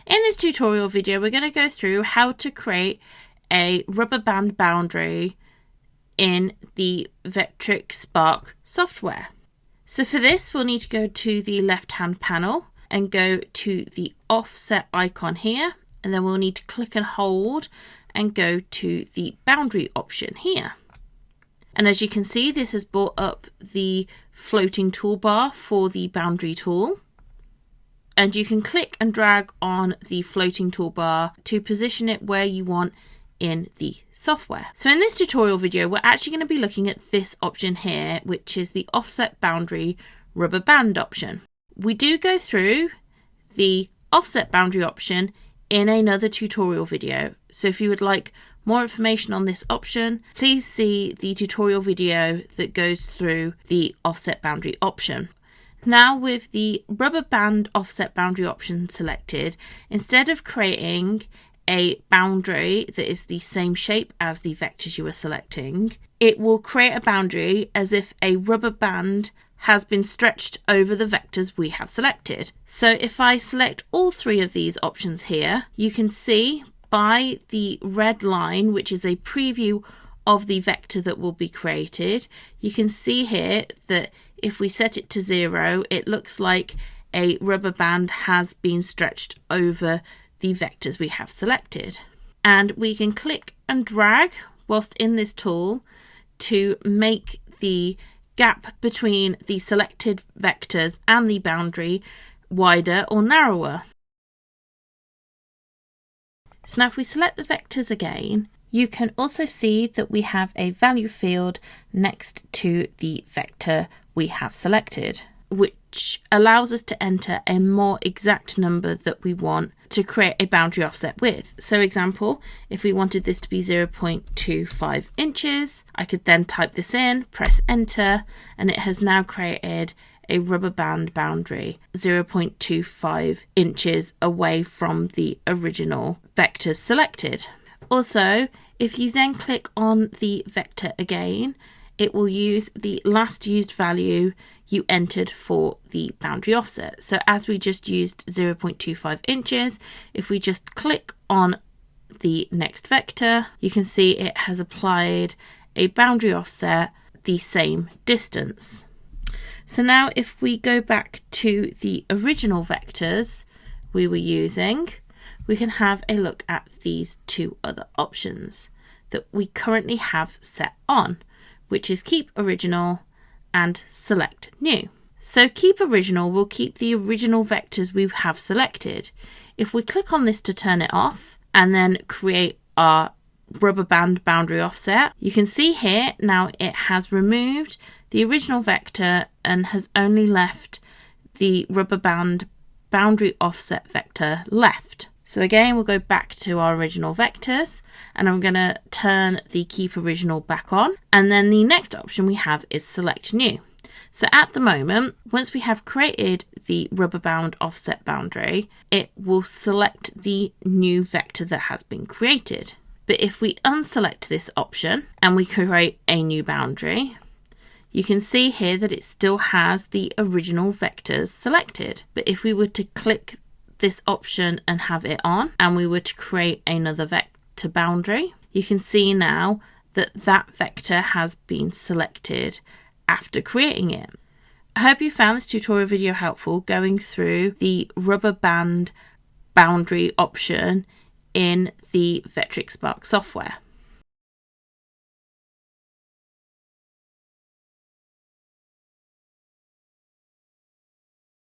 In this tutorial video, we're going to go through how to create a rubber band boundary in the Vectric Spark software. So for this, we'll need to go to the left-hand panel and go to the offset icon here, and then we'll need to click and hold and go to the boundary option here. And as you can see, this has brought up the floating toolbar for the boundary tool. And you can click and drag on the floating toolbar to position it where you want in the software. So in this tutorial video, we're actually going to be looking at this option here, which is the offset boundary rubber band option. We do go through the offset boundary option in another tutorial video. So if you would like more information on this option, please see the tutorial video that goes through the offset boundary option. Now with the rubber band offset boundary option selected, instead of creating a boundary that is the same shape as the vectors you are selecting, it will create a boundary as if a rubber band has been stretched over the vectors we have selected. So if I select all three of these options here, you can see by the red line, which is a preview of the vector that will be created, you can see here that if we set it to 0, it looks like a rubber band has been stretched over the vectors we have selected. And we can click and drag whilst in this tool to make the gap between the selected vectors and the boundary wider or narrower. So now if we select the vectors again, you can also see that we have a value field next to the vector we have selected, which allows us to enter a more exact number that we want to create a boundary offset with. So example, if we wanted this to be 0.25 inches, I could then type this in, press enter, and it has now created a rubber band boundary 0.25 inches away from the original vectors selected. Also, if you then click on the vector again, it will use the last used value you entered for the boundary offset. So as we just used 0.25 inches, if we just click on the next vector, you can see it has applied a boundary offset the same distance. So now if we go back to the original vectors we were using, we can have a look at these two other options that we currently have set on, which is keep original and select new. So keep original will keep the original vectors we have selected. If we click on this to turn it off and then create our rubber band boundary offset, you can see here now it has removed the original vector and has only left the rubber band boundary offset vector left. So again, we'll go back to our original vectors and I'm going to turn the keep original back on. And then the next option we have is select new. So at the moment, once we have created the rubber band offset boundary, it will select the new vector that has been created. But if we unselect this option and we create a new boundary, you can see here that it still has the original vectors selected. But if we were to click this option and have it on, and we were to create another vector boundary, you can see now that that vector has been selected after creating it. I hope you found this tutorial video helpful going through the rubber band boundary option in the Vectric Spark software.